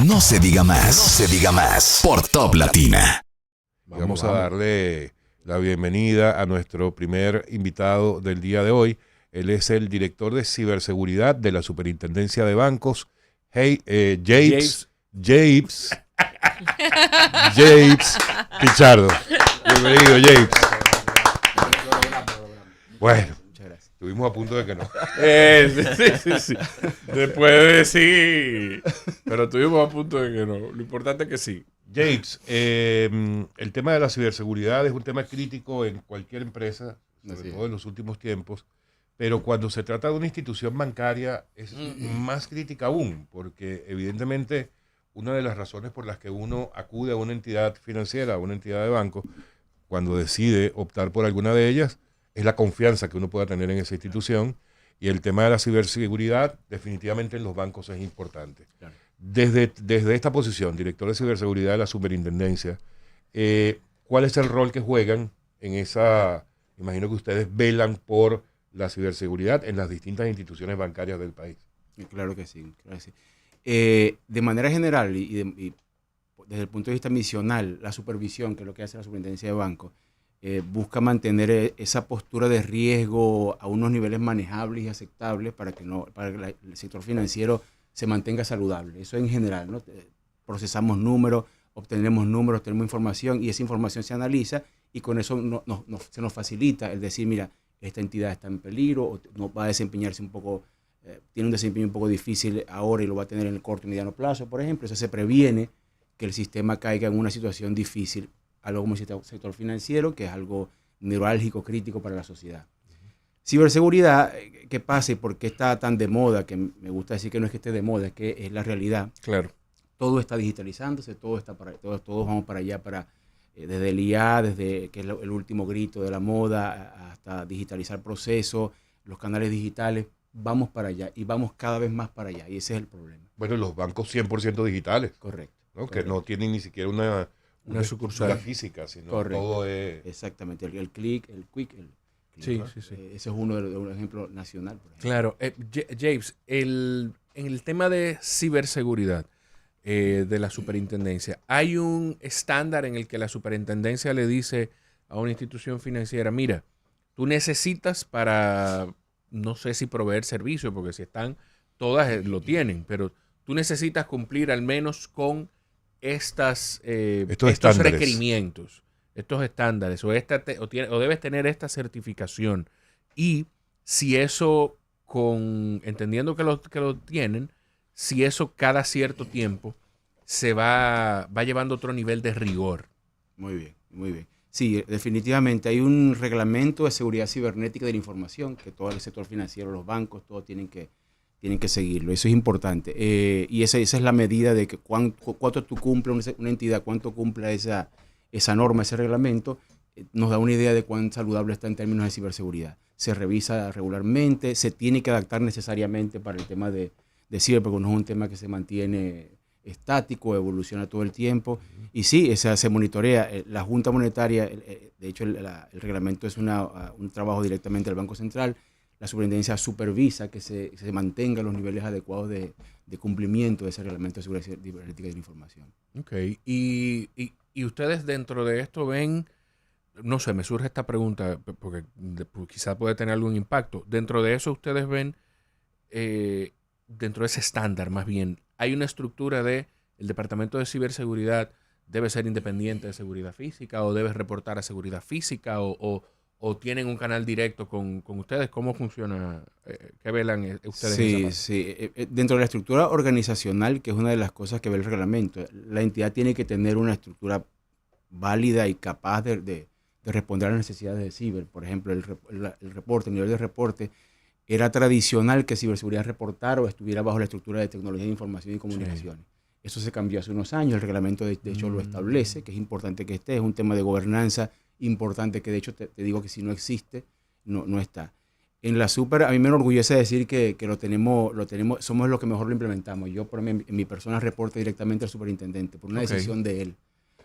No se diga más. No se diga más. Por Top Latina. Vamos a darle la bienvenida a nuestro primer invitado del día de hoy. Él es el director de ciberseguridad de la Superintendencia de Bancos, Japes Pichardo. Bienvenido, Japes. Bueno, estuvimos a punto de que no. Sí. Después de sí, pero estuvimos a punto de que no. Lo importante es que sí. Japes, el tema de la ciberseguridad es un tema crítico en cualquier empresa, sobre todo en los últimos tiempos, pero cuando se trata de una institución bancaria es más crítica aún, porque evidentemente una de las razones por las que uno acude a una entidad financiera, a una entidad de banco, cuando decide optar por alguna de ellas, es la confianza que uno pueda tener en esa institución, y el tema de la ciberseguridad definitivamente en los bancos es importante. Claro. Desde esta posición, director de ciberseguridad de la superintendencia, ¿cuál es el rol que juegan en esa? Imagino que ustedes velan por la ciberseguridad en las distintas instituciones bancarias del país. Claro que sí. Claro que sí. De manera general y desde el punto de vista misional, la supervisión, que es lo que hace la superintendencia de bancos, busca mantener esa postura de riesgo a unos niveles manejables y aceptables para que el sector financiero se mantenga saludable. Eso en general, ¿no? Procesamos números, obtenemos números, tenemos información y esa información se analiza y con eso se nos facilita el decir, mira, esta entidad está en peligro o no va a desempeñarse un poco, tiene un desempeño un poco difícil ahora y lo va a tener en el corto y mediano plazo, por ejemplo. Eso se previene que el sistema caiga en una situación difícil, algo como el sector financiero, que es algo neurálgico, crítico para la sociedad. Ciberseguridad, ¿qué pasa y por qué está tan de moda? Que me gusta decir que no es que esté de moda, es que es la realidad. Claro. Todo está digitalizándose, todos vamos para allá, desde el IA, desde que es el último grito de la moda, hasta digitalizar procesos, los canales digitales, vamos para allá y vamos cada vez más para allá y ese es el problema. Bueno, los bancos 100% digitales. Correcto. ¿No? Correcto. Que no tienen ni siquiera una sucursal física, sino correcto. Todo es... Exactamente, el click, el quick, Sí. Ese es uno de un ejemplo nacional. Por ejemplo. Claro. James, en el tema de ciberseguridad de la superintendencia, ¿hay un estándar en el que la superintendencia le dice a una institución financiera, mira, tú necesitas para, no sé si proveer servicios, porque si están, todas lo tienen, pero tú necesitas cumplir al menos con estos requerimientos, estos estándares, o debes tener esta certificación? Y si eso, entendiendo que lo tienen, si eso cada cierto tiempo se va llevando a otro nivel de rigor. Muy bien. Sí, definitivamente hay un reglamento de seguridad cibernética de la información que todo el sector financiero, los bancos, todos tienen que seguirlo. Eso es importante. Y esa es la medida de que cuánto tú cumples una entidad, cuánto cumpla esa norma, ese reglamento, nos da una idea de cuán saludable está en términos de ciberseguridad. Se revisa regularmente, se tiene que adaptar necesariamente para el tema de ciber, porque no es un tema que se mantiene estático, evoluciona todo el tiempo. Y sí, se monitorea. La Junta Monetaria, de hecho el reglamento es un trabajo directamente del Banco Central. La superintendencia supervisa que se mantengan los niveles adecuados de cumplimiento de ese reglamento de seguridad cibernética de la información. Ok. Y ustedes dentro de esto ven, no sé, me surge esta pregunta, porque quizá puede tener algún impacto. Dentro de eso ustedes ven, dentro de ese estándar más bien, hay una estructura de el Departamento de Ciberseguridad debe ser independiente de seguridad física o debe reportar a seguridad física o tienen un canal directo con ustedes. ¿Cómo funciona? ¿Qué velan ustedes? Sí. Dentro de la estructura organizacional, que es una de las cosas que ve el reglamento, la entidad tiene que tener una estructura válida y capaz de responder a las necesidades de ciber. Por ejemplo, el nivel de reporte, era tradicional que ciberseguridad reportara o estuviera bajo la estructura de tecnología de información y comunicaciones. Sí. Eso se cambió hace unos años, el reglamento de hecho lo establece, que es importante que esté, es un tema de gobernanza importante que de hecho te digo que si no existe, no está. En la super, a mí me enorgullece decir que lo tenemos, somos los que mejor lo implementamos. Yo en mi persona reporto directamente al superintendente por una decisión de él,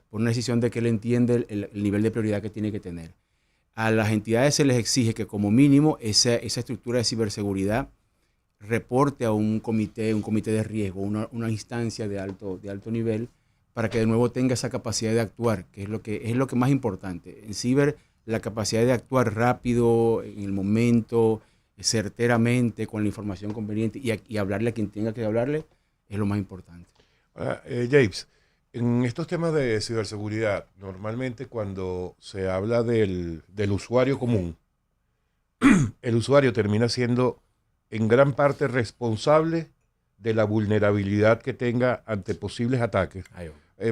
por una decisión de que él entiende el nivel de prioridad que tiene que tener. A las entidades se les exige que como mínimo esa estructura de ciberseguridad reporte a un comité de riesgo, una instancia de alto nivel, para que de nuevo tenga esa capacidad de actuar, que es lo que más importante. En ciber, la capacidad de actuar rápido, en el momento, certeramente, con la información conveniente y hablarle a quien tenga que hablarle, es lo más importante. Ahora, James, en estos temas de ciberseguridad, normalmente cuando se habla del usuario común, el usuario termina siendo en gran parte responsable de la vulnerabilidad que tenga ante posibles ataques,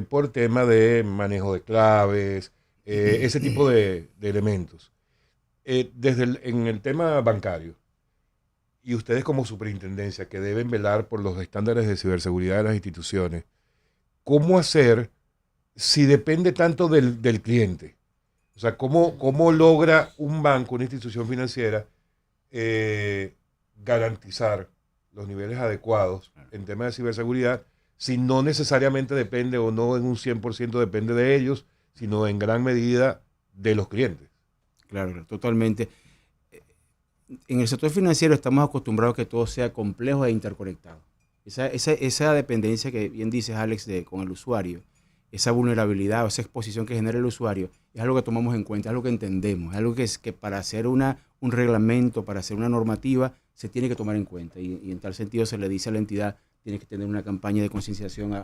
por tema de manejo de claves, ese tipo de elementos. En el tema bancario, y ustedes como superintendencia que deben velar por los estándares de ciberseguridad de las instituciones, ¿cómo hacer si depende tanto del cliente? O sea, ¿cómo logra un banco, una institución financiera, garantizar los niveles adecuados en temas de ciberseguridad si no necesariamente depende o no en un 100% depende de ellos, sino en gran medida de los clientes? Claro, totalmente. En el sector financiero estamos acostumbrados a que todo sea complejo e interconectado. Esa dependencia que bien dices, Alex, con el usuario, esa vulnerabilidad o esa exposición que genera el usuario, es algo que tomamos en cuenta, es algo que entendemos, es algo que para hacer un reglamento, para hacer una normativa, se tiene que tomar en cuenta. Y en tal sentido se le dice a la entidad, tiene que tener una campaña de concienciación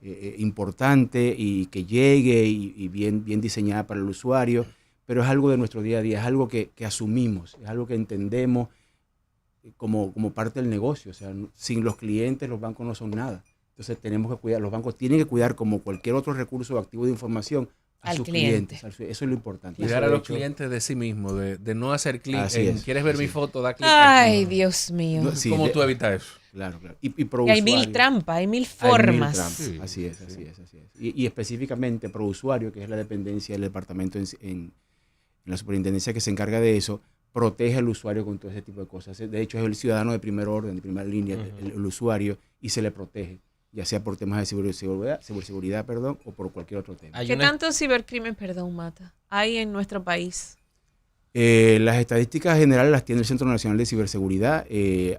importante y que llegue y bien diseñada para el usuario. Pero es algo de nuestro día a día, es algo que asumimos, es algo que entendemos como parte del negocio. O sea, sin los clientes los bancos no son nada. Entonces tenemos que cuidar, los bancos tienen que cuidar como cualquier otro recurso o activo de información a sus clientes. Eso es lo importante. Cuidar a los clientes de sí mismo, de no hacer clic en ¿quieres ver mi foto? Da clic. Ay, Dios mío. No, sí, ¿Cómo tú evitas eso? Claro. Y hay mil trampas, hay mil formas. Sí. Así es. Y específicamente pro usuario, que es la dependencia del departamento en la superintendencia que se encarga de eso, protege al usuario con todo ese tipo de cosas. De hecho, es el ciudadano de primer orden, de primera línea, el usuario, y se le protege, ya sea por temas de ciberseguridad, o por cualquier otro tema. ¿Qué tanto cibercrimen, Mata, hay en nuestro país? Las estadísticas generales las tiene el Centro Nacional de Ciberseguridad.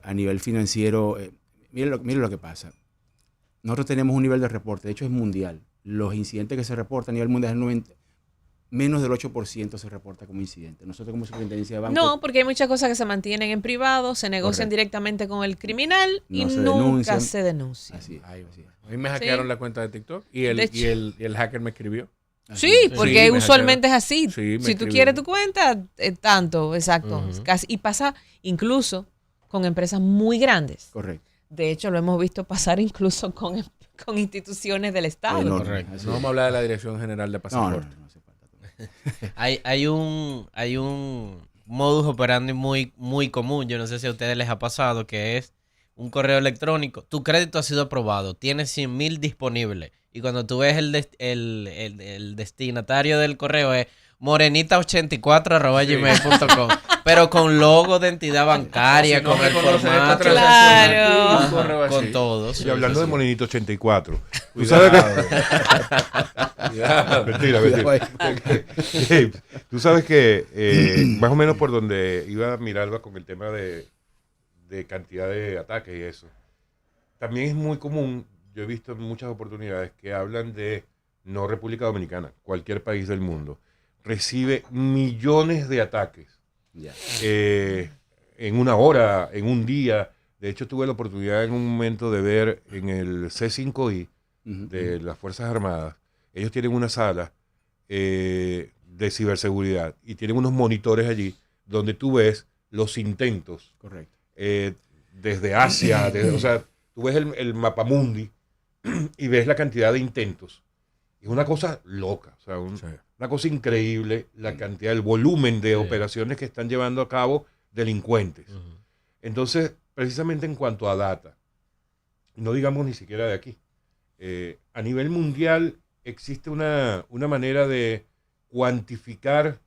A nivel financiero, miren lo que pasa. Nosotros tenemos un nivel de reporte, de hecho es mundial. Los incidentes que se reportan a nivel mundial es menos del 8% se reporta como incidente. Nosotros como superintendencia de bancos... No, porque hay muchas cosas que se mantienen en privado, se negocian directamente con el criminal y nunca se denuncian. Así es. A mí me hackearon la cuenta de TikTok y el hacker me escribió. Sí, porque usualmente es así. Si tú quieres tu cuenta, tanto, exacto. Y pasa incluso con empresas muy grandes. Correcto. De hecho, lo hemos visto pasar incluso con instituciones del Estado. Correcto. No vamos a hablar de la Dirección General de Pasaporte. No hace falta. Hay un modus operandi muy común, yo no sé si a ustedes les ha pasado, que es un correo electrónico. Tu crédito ha sido aprobado, tienes 100,000 disponibles. Y cuando tú ves el destinatario del correo es morenita84@gmail.com, pero con logo de entidad bancaria, con el formato, claro, con todos. Y hablando de Morenito 84, ¿tú sabes mentira. Tú sabes que más o menos por donde iba Miralba con el tema de cantidad de ataques y eso, también es muy común, yo he visto en muchas oportunidades que hablan de no República Dominicana, cualquier país del mundo recibe millones de ataques en una hora, en un día. De hecho, tuve la oportunidad en un momento de ver en el C5I de las Fuerzas Armadas. Ellos tienen una sala de ciberseguridad y tienen unos monitores allí donde tú ves los intentos. Correcto. Desde Asia, o sea, tú ves el mapamundi y ves la cantidad de intentos. Es una cosa loca, o sea, una cosa increíble la cantidad, el volumen de operaciones que están llevando a cabo delincuentes. Entonces, precisamente en cuanto a data, no digamos ni siquiera de aquí, a nivel mundial existe una manera de cuantificar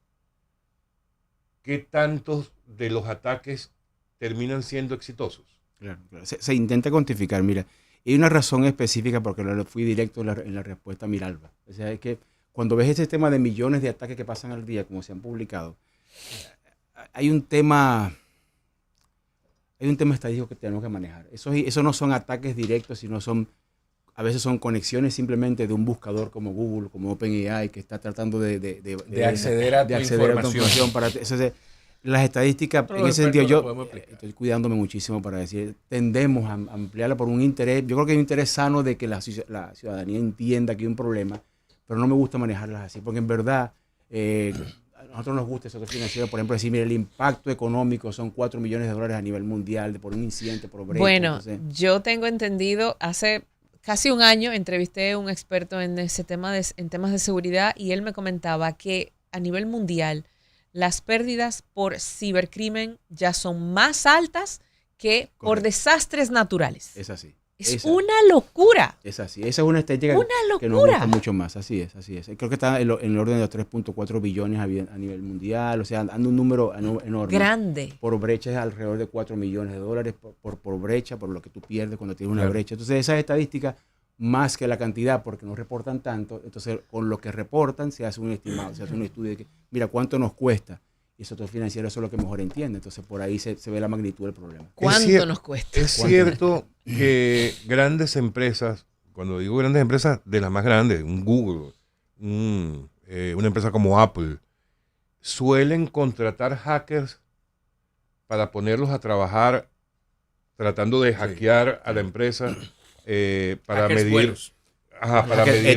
qué tantos de los ataques terminan siendo exitosos. Claro. Se intenta cuantificar, mira. Hay una razón específica porque fui directo en la respuesta a Miralba. O sea, es que cuando ves este tema de millones de ataques que pasan al día, como se han publicado, hay un tema hay un tema estadístico que tenemos que manejar. Eso no son ataques directos, sino a veces son conexiones simplemente de un buscador como Google, como OpenAI, que está tratando de acceder a tu información. Las estadísticas, en ese sentido, yo estoy cuidándome muchísimo para decir, tendemos a ampliarla por un interés. Yo creo que hay un interés sano de que la ciudadanía entienda que hay un problema, pero no me gusta manejarlas así, porque en verdad, a nosotros nos gusta el sector financiero, por ejemplo, decir, mire, el impacto económico son $4 millones a nivel mundial por un incidente, por brecha. Bueno, yo tengo entendido, hace casi un año entrevisté a un experto en ese tema en temas de seguridad y él me comentaba que a nivel mundial las pérdidas por cibercrimen ya son más altas que por desastres naturales. Es así. Es una locura. Es así. Esa es una estética que nos gusta mucho más. Así es. Creo que está en el orden de los 3.4 billones a nivel mundial. O sea, anda un número enorme. Grande. Por brecha es alrededor de $4 millones por brecha, por lo que tú pierdes cuando tienes una brecha. Entonces, esas estadísticas, más que la cantidad, porque no reportan tanto, entonces con lo que reportan se hace un estimado, se hace un estudio de que, mira, ¿cuánto nos cuesta? Y el sector financiero eso es lo que mejor entiende. Entonces, por ahí se ve la magnitud del problema. ¿Cuánto nos cuesta? Es cierto que grandes empresas, cuando digo grandes empresas, de las más grandes, un Google, una empresa como Apple, suelen contratar hackers para ponerlos a trabajar tratando de hackear a la empresa para medir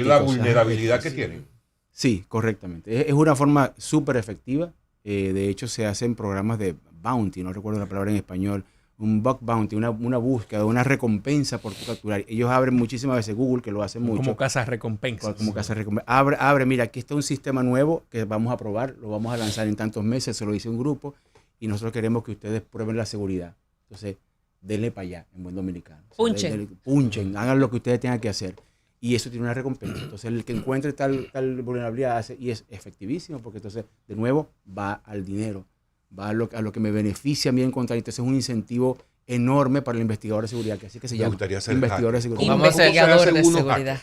la vulnerabilidad que tienen. Sí, correctamente. Es una forma súper efectiva. De hecho, se hacen programas de bounty, no recuerdo la palabra en español, un bug bounty, una búsqueda, una recompensa por tu capturar. Ellos abren muchísimas veces, Google, que lo hace mucho. Como casas recompensas. Como casas recompensas. Abre, mira, aquí está un sistema nuevo que vamos a probar, lo vamos a lanzar en tantos meses, se lo dice un grupo, y nosotros queremos que ustedes prueben la seguridad. Entonces, denle para allá, en buen dominicano. Punchen, hagan lo que ustedes tengan que hacer. Y eso tiene una recompensa. Entonces, el que encuentre tal vulnerabilidad hace, y es efectivísimo, porque entonces, de nuevo, va al dinero, va a lo que me beneficia a mí encontrar. Entonces, es un incentivo enorme para el investigador de seguridad, que así que se llama. Investigador de seguridad. Investigador de seguridad.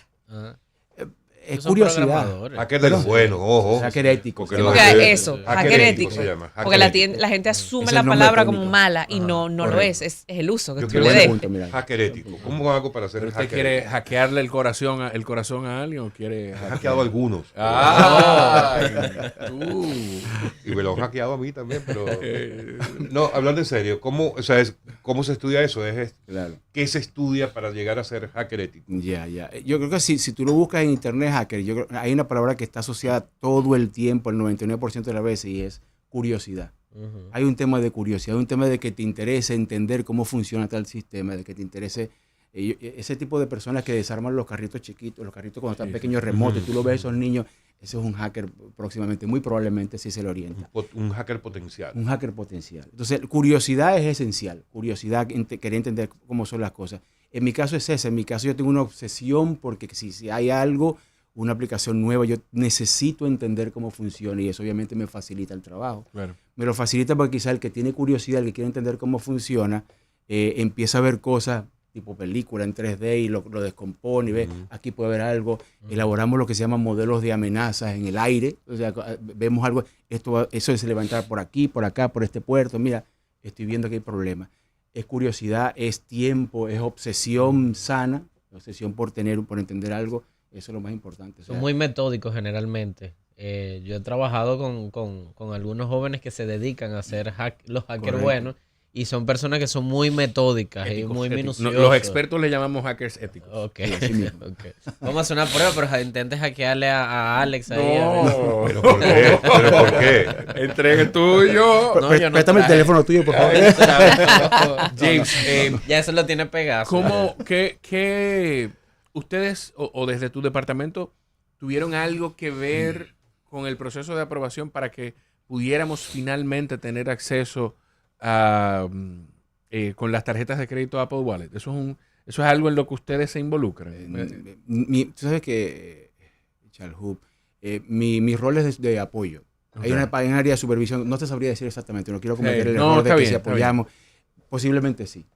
Es curiosidad. Hacker de los buenos, ojo. Hacker ético. Hacker ético. Se llama. Porque la gente asume la palabra como mala y no lo es el uso que tú le des. Hacker ético. ¿Cómo hago para hacer hacker? ¿Usted quiere hackearle el corazón a alguien o quiere? He hackeado a algunos. Y me lo han hackeado a mí también, pero no, hablando en serio, ¿cómo se estudia eso? Claro. ¿Qué se estudia para llegar a ser hacker ético? Ya. Yo creo que si tú lo buscas en internet, hacker, hay una palabra que está asociada todo el tiempo, el 99% de las veces, y es curiosidad. Hay un tema de curiosidad, un tema de que te interese entender cómo funciona tal sistema, de que te interese ese tipo de personas que desarman los carritos chiquitos, los carritos cuando están pequeños remotos, tú lo ves, esos niños, ese es un hacker próximamente, muy probablemente si se le orienta. Un hacker potencial. Un hacker potencial. Entonces, curiosidad es esencial, curiosidad, querer entender cómo son las cosas. En mi caso es esa, en mi caso yo tengo una obsesión porque si hay algo, una aplicación nueva, yo necesito entender cómo funciona y eso obviamente me facilita el trabajo. Claro. Me lo facilita porque quizá el que tiene curiosidad, el que quiere entender cómo funciona, empieza a ver cosas tipo película en 3D y lo descompone y ve, aquí puede haber algo. Elaboramos lo que se llama modelos de amenazas en el aire, o sea, vemos algo, eso se levantar por aquí, por acá, por este puerto, mira, estoy viendo que hay problemas. Es curiosidad, es tiempo, es obsesión sana, obsesión por entender algo. Eso es lo más importante. O sea, son muy metódicos generalmente. Yo he trabajado con algunos jóvenes que se dedican a hacer los hackers buenos y son personas que son muy metódicas y muy minuciosas. Los expertos le llamamos hackers éticos. Okay. Vamos a hacer una prueba, pero intentes hackearle a Alex. No. Ahí, ¿Pero por qué? Entregue tuyo. Préstame el teléfono tuyo, por favor. James, ya eso lo tiene pegado. ¿Qué ustedes o desde tu departamento tuvieron algo que ver con el proceso de aprobación para que pudiéramos finalmente tener acceso a con las tarjetas de crédito Apple Wallet? Eso es algo en lo que ustedes se involucran. Tú sabes que, Charles Hoop, mi rol es de apoyo. Okay. Hay un área de supervisión, no te sabría decir exactamente, no quiero cometer el error de que si apoyamos. Posiblemente sí,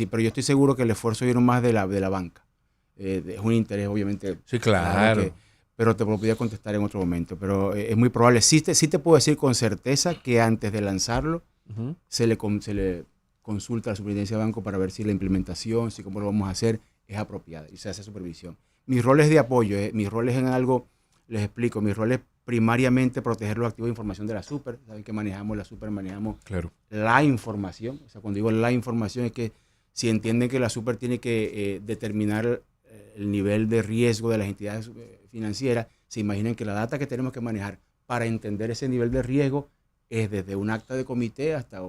pero yo estoy seguro que el esfuerzo vino más de la banca. Es un interés, obviamente. Sí, claro. Pero te lo podía contestar en otro momento. Pero es muy probable. Sí te puedo decir con certeza que antes de lanzarlo, se le consulta a la superintendencia de banco para ver si la implementación, si cómo lo vamos a hacer, es apropiada y se hace supervisión. Mis roles de apoyo, mis roles en algo, les explico, mis roles primariamente proteger los activos de información de la super. Saben que manejamos la super, manejamos la información. O sea, cuando digo la información es que si entienden que la super tiene que determinar el nivel de riesgo de las entidades financieras, se imaginan que la data que tenemos que manejar para entender ese nivel de riesgo es desde un acta de comité hasta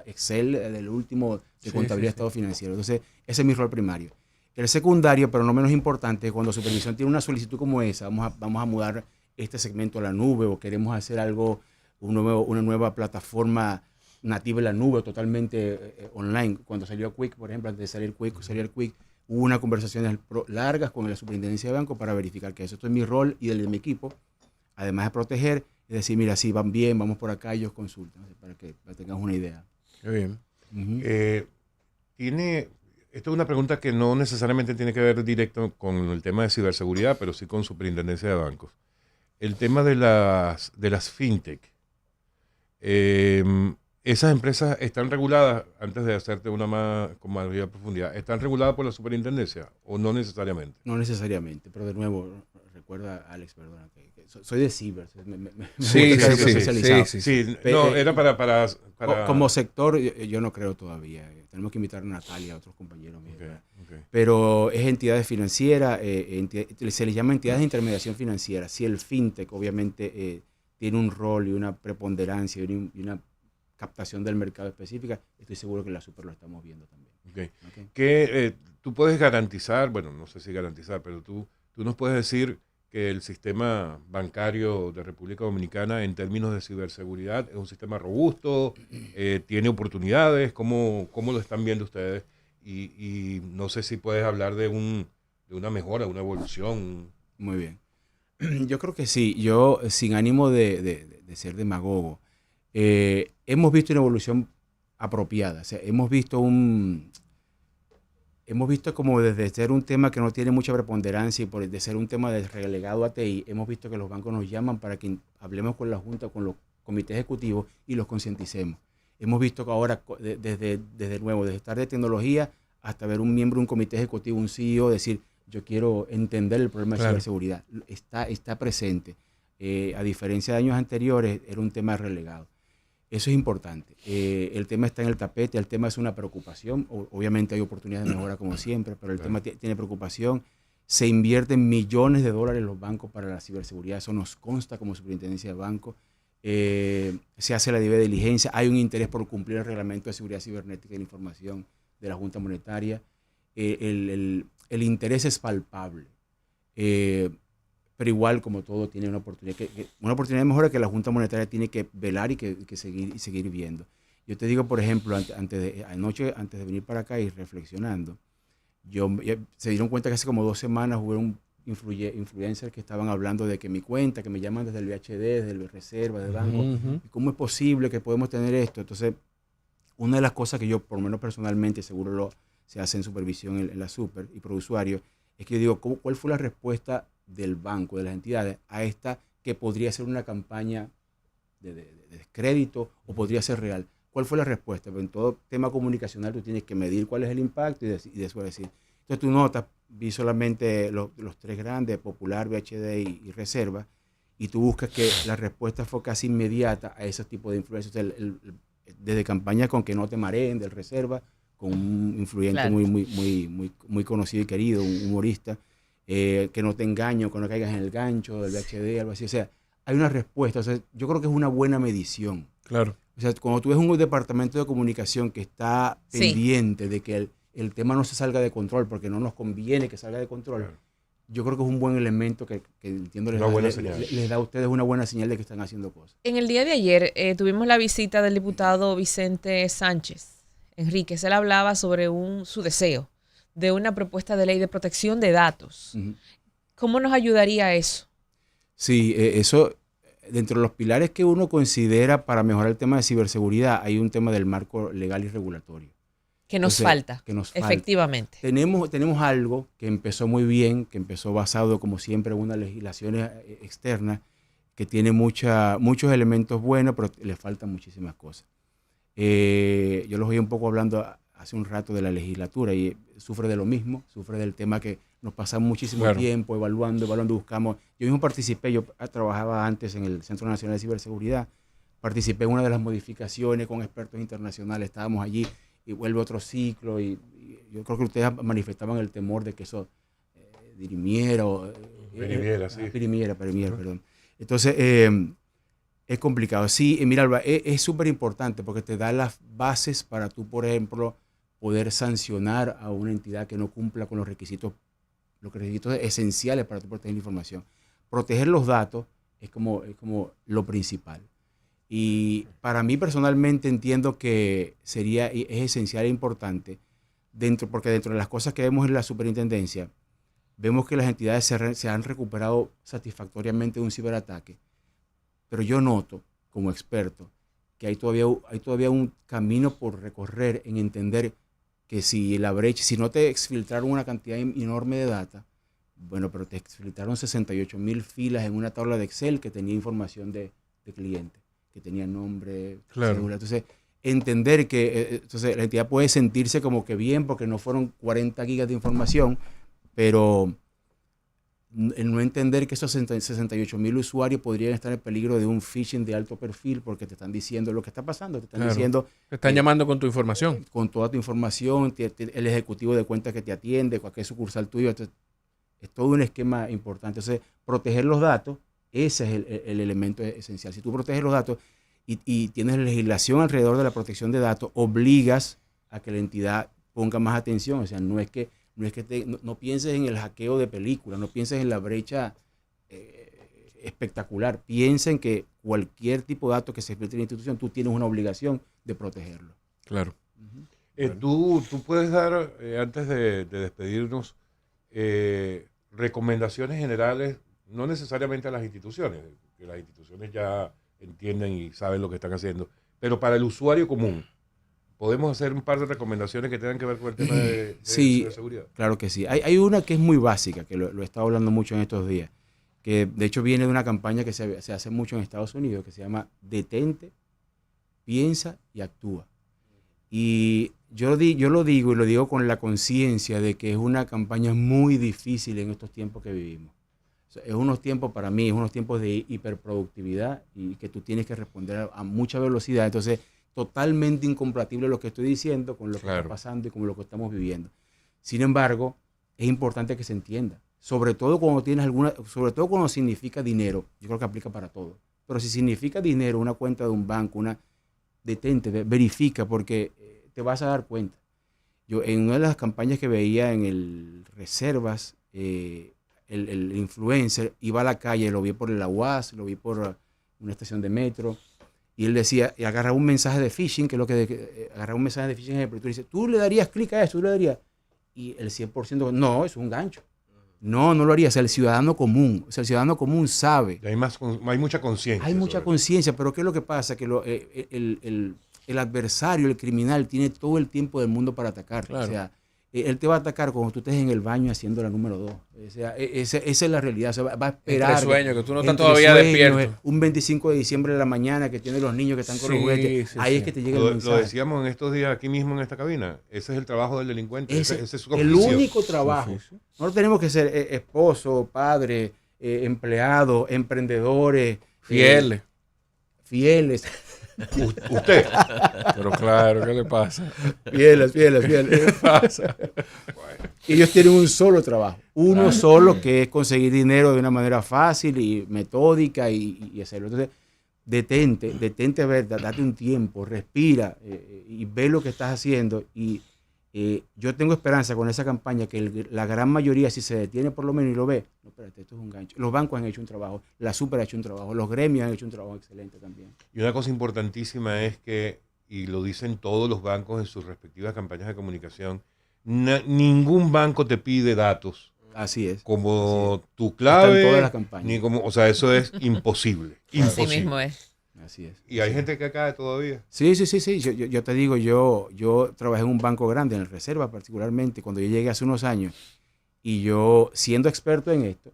Excel del último de contabilidad de estado financiero. Entonces, ese es mi rol primario. El secundario, pero no menos importante, es cuando supervisión tiene una solicitud como esa, vamos a mudar este segmento a la nube o queremos hacer algo, una nueva plataforma nativa en la nube, totalmente online. Cuando salió Quick, por ejemplo, antes de salir Quick, hubo unas conversaciones largas con la superintendencia de banco para verificar que eso. Esto es mi rol y el de mi equipo, además de proteger, es decir, mira, si van bien, vamos por acá, ellos consultan, para que tengas una idea. Qué bien. Esto es una pregunta que no necesariamente tiene que ver directo con el tema de ciberseguridad, pero sí con superintendencia de bancos. El tema de las fintech. Esas empresas están reguladas, antes de hacerte una más con mayor profundidad, ¿están reguladas por la superintendencia o no necesariamente? No necesariamente, pero de nuevo, recuerda, Alex, perdona, que soy de ciber. Sí. No, era para Como sector, yo no creo todavía. Tenemos que invitar a Natalia, a otros compañeros míos. Okay. Pero es entidades financieras, se les llama entidades de intermediación financiera. Si el fintech, obviamente, tiene un rol y una preponderancia y una captación del mercado específica, estoy seguro que la super lo estamos viendo también. Okay. Que tú puedes garantizar, bueno, no sé si garantizar, pero tú nos puedes decir que el sistema bancario de República Dominicana en términos de ciberseguridad es un sistema robusto, tiene oportunidades. ¿Cómo lo están viendo ustedes? Y no sé si puedes hablar de una mejora, una evolución. Muy bien. Yo creo que sí. Yo, sin ánimo de ser demagogo, hemos visto una evolución apropiada. O sea, hemos visto como desde ser un tema que no tiene mucha preponderancia y de ser un tema de relegado a TI, hemos visto que los bancos nos llaman para que hablemos con la Junta, con los comités ejecutivos y los concienticemos. Hemos visto que ahora, desde estar de tecnología hasta ver un miembro de un comité ejecutivo, un CEO, decir, yo quiero entender el problema de ciberseguridad. Está presente. A diferencia de años anteriores, era un tema relegado. Eso es importante. El tema está en el tapete, el tema es una preocupación. Obviamente hay oportunidades de mejora como siempre, pero el tema tiene preocupación. Se invierten millones de dólares en los bancos para la ciberseguridad. Eso nos consta como superintendencia de bancos. Se hace la debida diligencia. Hay un interés por cumplir el reglamento de seguridad cibernética de la información de la Junta Monetaria. El interés es palpable. Pero igual, como todo, tiene una oportunidad. Una oportunidad de mejora que la Junta Monetaria tiene que velar y que seguir viendo. Yo te digo, por ejemplo, anoche, antes de venir para acá y reflexionando, se dieron cuenta que hace como 2 semanas hubo un influencers que estaban hablando de que mi cuenta, que me llaman desde el VHD, desde el Reserva, del banco, ¿cómo es posible que podemos tener esto? Entonces, una de las cosas que yo, por lo menos personalmente, seguro se hace en supervisión en la super y por usuario, es que yo digo, ¿cuál fue la respuesta del banco, de las entidades, a esta que podría ser una campaña de descrédito o podría ser real? ¿Cuál fue la respuesta? Pero en todo tema comunicacional tú tienes que medir cuál es el impacto y después decir. Entonces tú notas, vi solamente los 3 grandes, Popular, VHD y Reserva, y tú buscas que la respuesta fue casi inmediata a esos tipos de influencias. Desde campañas con que no te mareen, del Reserva, con un influyente muy conocido y querido, un humorista, que no te engaño, que no caigas en el gancho del VHD, algo así. O sea, hay una respuesta. O sea, yo creo que es una buena medición. Claro. O sea, cuando tú ves un departamento de comunicación que está pendiente de que el tema no se salga de control, porque no nos conviene que salga de control, yo creo que es un buen elemento que entiendo les da a ustedes una buena señal de que están haciendo cosas. En el día de ayer tuvimos la visita del diputado Vicente Sánchez Enríquez. Él hablaba sobre su deseo de una propuesta de ley de protección de datos. ¿Cómo nos ayudaría eso? Sí, eso, dentro de los pilares que uno considera para mejorar el tema de ciberseguridad, hay un tema del marco legal y regulatorio. Que nos falta, efectivamente. Tenemos algo que empezó muy bien, que empezó basado, como siempre, en una legislación externa, que tiene muchos elementos buenos, pero le faltan muchísimas cosas. Yo los oí un poco hablando hace un rato de la legislatura y sufre de lo mismo, sufre del tema que nos pasamos muchísimo tiempo evaluando, buscamos. Yo mismo participé, yo trabajaba antes en el Centro Nacional de Ciberseguridad, participé en una de las modificaciones con expertos internacionales, estábamos allí y vuelve otro ciclo y yo creo que ustedes manifestaban el temor de que eso dirimiera perimiera, perdón. Entonces, es complicado. Sí, mira, Alba, es súper importante porque te da las bases para tú, por ejemplo, poder sancionar a una entidad que no cumpla con los requisitos esenciales para tú proteger la información. Proteger los datos es como lo principal. Y para mí personalmente entiendo que es esencial e importante, porque dentro de las cosas que vemos en la superintendencia, vemos que las entidades se han recuperado satisfactoriamente de un ciberataque, pero yo noto, como experto, que hay todavía un camino por recorrer en entender que si no te exfiltraron una cantidad enorme de data, bueno, pero te exfiltraron 68,000 filas en una tabla de Excel que tenía información de clientes, que tenía nombre, cédula. Entonces, entender que entonces la entidad puede sentirse como que bien porque no fueron 40 gigas de información, pero el no entender que esos 68,000 usuarios podrían estar en peligro de un phishing de alto perfil porque te están diciendo lo que está pasando, te están diciendo... Te están llamando con tu información. Con toda tu información, el ejecutivo de cuentas que te atiende, cualquier sucursal tuyo, es todo un esquema importante. Entonces, proteger los datos, ese es el elemento esencial. Si tú proteges los datos y tienes legislación alrededor de la protección de datos, obligas a que la entidad ponga más atención. O sea, no pienses en el hackeo de películas, no pienses en la brecha espectacular. Piensa en que cualquier tipo de dato que se filtre en la institución, tú tienes una obligación de protegerlo. Claro. Tú puedes dar, antes de despedirnos, recomendaciones generales, no necesariamente a las instituciones, que las instituciones ya entienden y saben lo que están haciendo, pero para el usuario común. ¿Podemos hacer un par de recomendaciones que tengan que ver con el tema de ciberseguridad? Claro que sí. Hay una que es muy básica, que lo he estado hablando mucho en estos días, que de hecho viene de una campaña que se hace mucho en Estados Unidos, que se llama Detente, Piensa y Actúa. Y yo lo digo con la conciencia de que es una campaña muy difícil en estos tiempos que vivimos. O sea, es unos tiempos, para mí, es unos tiempos de hiperproductividad y que tú tienes que responder a mucha velocidad. Entonces, totalmente incompatible lo que estoy diciendo con lo que está pasando y con lo que estamos viviendo. Sin embargo, es importante que se entienda, sobre todo cuando significa dinero. Yo creo que aplica para todo. Pero si significa dinero, una cuenta de un banco, detente, verifica, porque te vas a dar cuenta. Yo en una de las campañas que veía en el Reservas, el influencer iba a la calle, lo vi por la UAS, lo vi por una estación de metro, y él decía, y agarraba un mensaje de phishing, que es lo que agarraba un mensaje de phishing, pero tú dices, tú le darías clic a eso, tú le darías, y el 100%, no, eso es un gancho. No lo haría. O sea, el ciudadano común sabe. Y hay mucha conciencia. Hay mucha conciencia, pero ¿qué es lo que pasa? Que el adversario, el criminal, tiene todo el tiempo del mundo para atacar. Claro. O sea, él te va a atacar cuando tú estés en el baño haciendo la número 2. O sea, esa es la realidad. O sea, va a esperar. Entre sueños, que tú no estás todavía despierto. Un 25 de diciembre de la mañana que tienen los niños que están con los juguetes. Ahí es que te llega el mensaje. Lo decíamos en estos días aquí mismo en esta cabina. Ese es el trabajo del delincuente. Ese es su el único trabajo. Nosotros tenemos que ser esposo, padre, empleado, emprendedores. Fieles. Usted. Pero claro, ¿qué le pasa? Fieles. ¿Qué pasa? Ellos tienen un solo trabajo. Solo, que es conseguir dinero de una manera fácil y metódica y hacerlo. Entonces, detente a ver, date un tiempo, respira y ve lo que estás haciendo. Y yo tengo esperanza con esa campaña que la gran mayoría, si se detiene por lo menos y lo ve, no, espérate, esto es un gancho. Los bancos han hecho un trabajo, la Super ha hecho un trabajo, los gremios han hecho un trabajo excelente también. Y una cosa importantísima es que, y lo dicen todos los bancos en sus respectivas campañas de comunicación, ningún banco te pide datos. Así es. Como tu clave. En todas las campañas. O sea, eso es imposible. Imposible. Así mismo es. Así es. Y hay gente que cae todavía. Sí. Yo te digo, yo trabajé en un banco grande, en el Reserva particularmente, cuando yo llegué hace unos años, y yo, siendo experto en esto,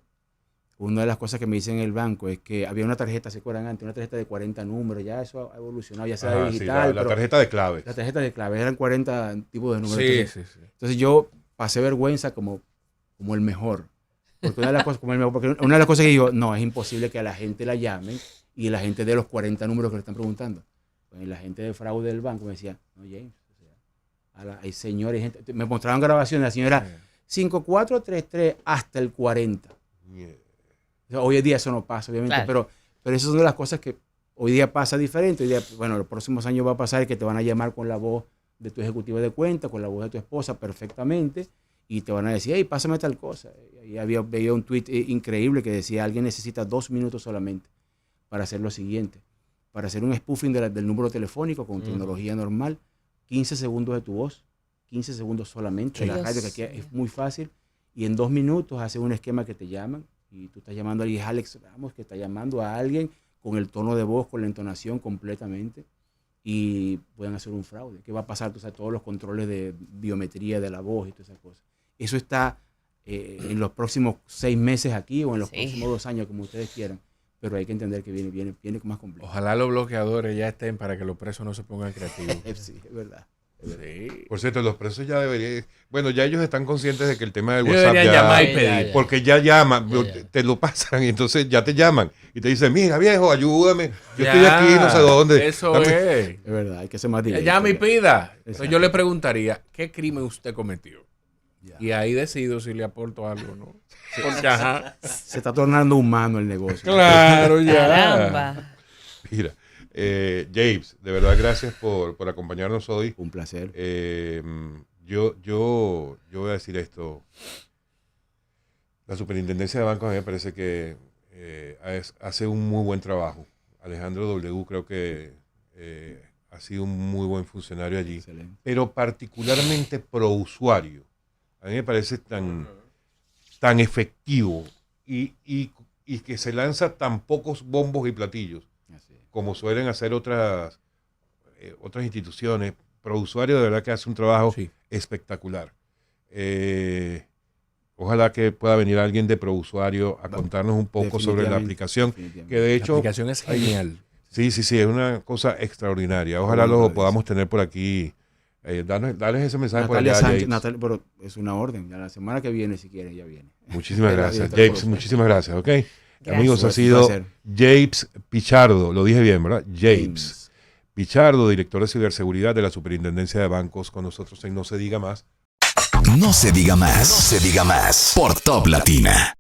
una de las cosas que me dicen en el banco es que había una tarjeta, ¿se acuerdan antes? Una tarjeta de 40 números, ya eso ha evolucionado, ya sea digital. La tarjeta de clave. La tarjeta de clave, eran 40 tipos de números. Sí. Entonces yo pasé vergüenza como el mejor. Porque una de las cosas que digo, no, es imposible que a la gente la llamen y la gente dé los 40 números que le están preguntando. Pues la gente de fraude del banco me decía, no, James, hay señores, gente, me mostraban grabaciones, la señora 5433 hasta el 40. O sea, hoy en día eso no pasa, obviamente, pero esas son de las cosas que hoy día pasa diferente. Hoy día, bueno, los próximos años va a pasar que te van a llamar con la voz de tu ejecutivo de cuenta, con la voz de tu esposa perfectamente, y te van a decir, hey, pásame tal cosa. Y veía un tweet increíble que decía, alguien necesita 2 minutos solamente para hacer lo siguiente, para hacer un spoofing del número telefónico con tecnología normal, 15 segundos de tu voz, 15 segundos solamente de la radio, que aquí es muy fácil, y en 2 minutos hace un esquema que te llaman, y tú estás llamando a alguien, Alex Ramos, que está llamando a alguien con el tono de voz, con la entonación completamente, y pueden hacer un fraude. ¿Qué va a pasar? Tú sabes, todos los controles de biometría de la voz y todas esas cosas. Eso está en los próximos 6 meses aquí o en los próximos 2 años, como ustedes quieran. Pero hay que entender que viene más complejo. Ojalá los bloqueadores ya estén para que los presos no se pongan creativos. Sí, es verdad. Sí. Por cierto, los presos ya deberían... Bueno, ya ellos están conscientes de que el tema del Ellos WhatsApp deberían ya... llamar y pedir. Porque ya llaman, te lo pasan y entonces ya te llaman. Y te dicen, mira viejo, ayúdame. Yo estoy aquí, no sé dónde. Eso Dame... es. Es verdad, hay que ser más directo. Llame y pida. Entonces Exacto. yo le preguntaría, ¿qué crimen usted cometió? Ya. Y ahí decido si le aporto algo o no. Porque, ajá. Se está tornando humano el negocio. Claro, ya. Caramba. Mira, James, de verdad gracias por acompañarnos hoy. Un placer. Yo voy a decir esto. La Superintendencia de Bancos a mí me parece que hace un muy buen trabajo. Alejandro W. creo que ha sido un muy buen funcionario allí. Excelente. Pero particularmente pro usuario. A mí me parece tan efectivo y que se lanza tan pocos bombos y platillos Así es. como suelen hacer otras instituciones. Pro usuario de verdad que hace un trabajo espectacular. Ojalá que pueda venir alguien de Pro Usuario a contarnos un poco sobre la aplicación, que de hecho... La aplicación es genial. Sí, es una cosa extraordinaria. Ojalá lo podamos tener por aquí. Darles ese mensaje por allá, James. Natalia, pero es una orden. Ya la semana que viene, si quieren, ya viene. Muchísimas gracias, James. Muchísimas gracias, ¿ok? Gracias. Amigos, ha Un sido placer. James Pichardo. Lo dije bien, ¿verdad? James Pichardo, director de ciberseguridad de la Superintendencia de Bancos, con nosotros en No Se Diga Más. No se diga más. No se diga más. Por Top Latina.